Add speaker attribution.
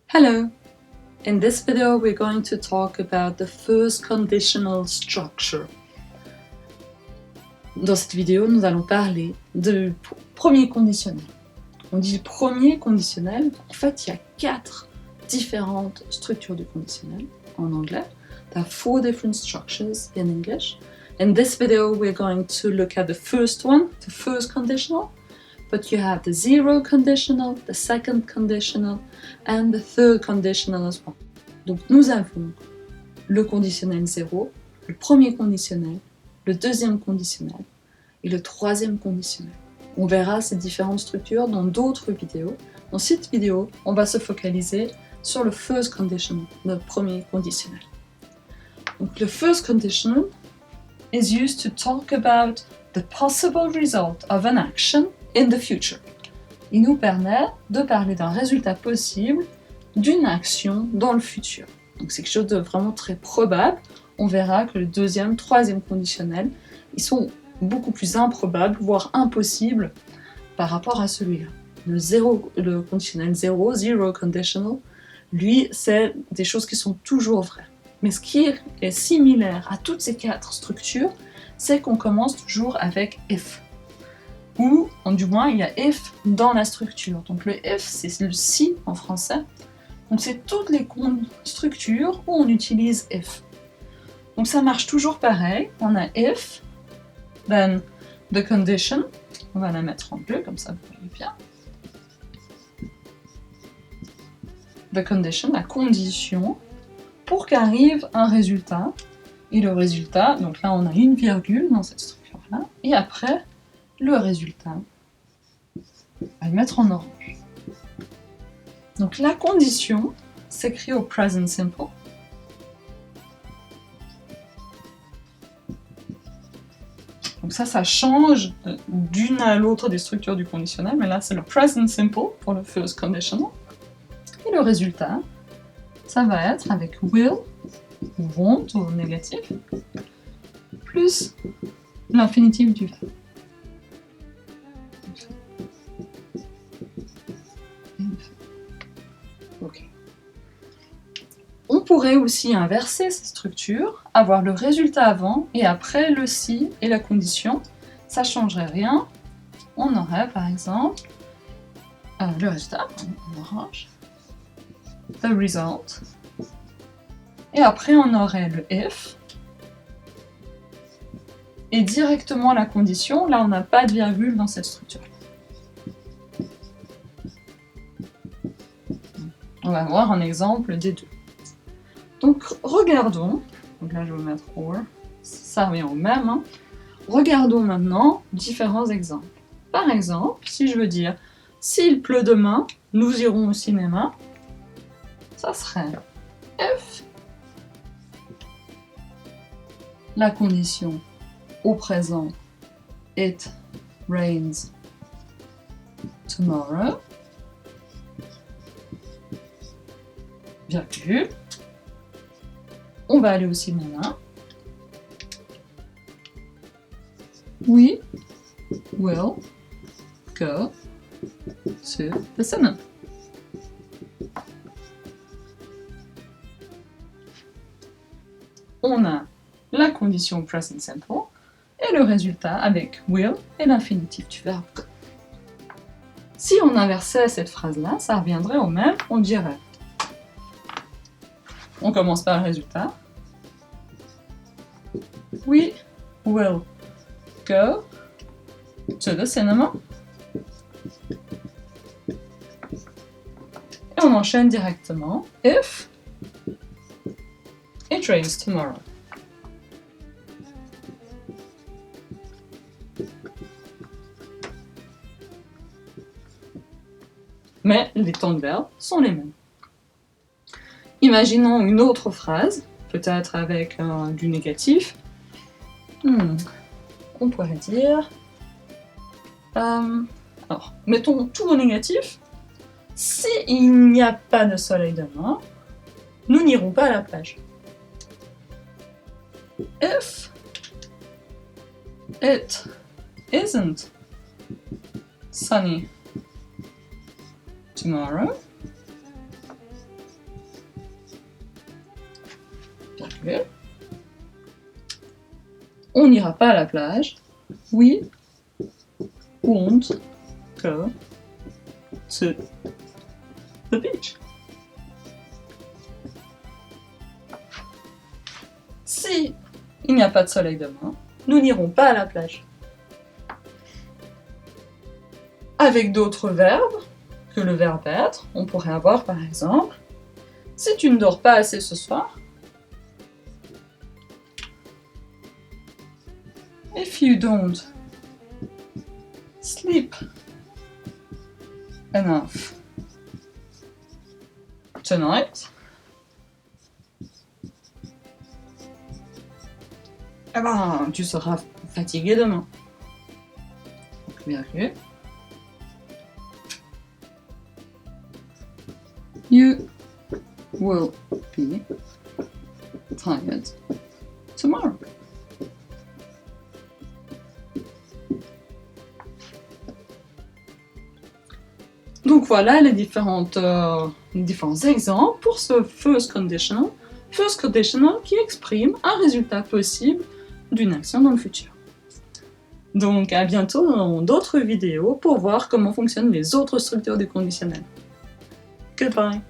Speaker 1: Hello! In this video we're going to talk about the first conditional structure. Dans cette vidéo, nous allons parler du premier conditionnel. On dit premier conditionnel, en fait il y a 4 différentes structures du conditionnel en anglais. There are 4 different structures in English. In this video we're going to look at the first one, the first conditional. But you have the zero conditional, the second conditional, and the third conditional as well. Donc nous avons le conditionnel 0, le premier conditionnel, le deuxième conditionnel et le troisième conditionnel. On verra ces différentes structures dans d'autres vidéos. Dans cette vidéo, on va se focaliser sur le first conditional, le premier conditionnel. Donc le first conditional is used to talk about the possible result of an action in the future. Il nous permet de parler d'un résultat possible d'une action dans le futur. Donc c'est quelque chose de vraiment très probable. On verra que le deuxième, troisième conditionnel, ils sont beaucoup plus improbables, voire impossibles par rapport à celui-là. Le conditionnel 0, zero conditional, lui, c'est des choses qui sont toujours vraies. Mais ce qui est similaire à toutes ces 4 structures, c'est qu'on commence toujours avec if. Ou, du moins, il y a if dans la structure. Donc le if, c'est le si en français. Donc c'est toutes les structures où on utilise if. Donc ça marche toujours pareil. On a if, then the condition. On va la mettre en bleu, comme ça vous voyez bien. The condition, la condition, pour qu'arrive un résultat. Et le résultat, donc là on a une virgule dans cette structure-là. Et après, le résultat, on va le mettre en orange. Donc la condition s'écrit au present simple. Donc ça change d'une à l'autre des structures du conditionnel, mais là c'est le present simple pour le first conditional. Et le résultat, ça va être avec will, ou won't, au négatif, plus l'infinitif du verbe. Okay. On pourrait aussi inverser cette structure, avoir le résultat avant et après le si et la condition. Ça ne changerait rien. On aurait par exemple le résultat en orange, the result, et après on aurait le if, et directement la condition. Là on n'a pas de virgule dans cette structure. On va voir un exemple des deux. Donc regardons, donc là je vais mettre or, ça revient au même. Hein. Regardons maintenant différents exemples. Par exemple, si je veux dire s'il pleut demain, nous irons au cinéma, ça serait if, la condition au présent, it rains tomorrow, virgule, on va aller au cinéma, we will go to the cinema. On a la condition present simple et le résultat avec will et l'infinitif du verbe go. Si on inversait cette phrase-là, ça reviendrait au même, on dirait. On commence par le résultat. We will go to the cinema. Et on enchaîne directement. If it rains tomorrow. Mais les temps de verbe sont les mêmes. Imaginons une autre phrase, peut-être avec du négatif. On pourrait dire... alors, mettons tout au négatif. Si il n'y a pas de soleil demain, nous n'irons pas à la plage. If it isn't sunny tomorrow, virgule. On n'ira pas à la plage. We won't go to the beach. Si il n'y a pas de soleil demain, nous n'irons pas à la plage. Avec d'autres verbes que le verbe être, on pourrait avoir par exemple « Si tu ne dors pas assez ce soir », if you don't sleep enough tonight, eh ben, tu seras fatigué demain. Virgule. You will be tired tomorrow. Donc voilà les différents exemples pour ce first conditional. First conditional qui exprime un résultat possible d'une action dans le futur. Donc à bientôt dans d'autres vidéos pour voir comment fonctionnent les autres structures du conditionnel. Goodbye!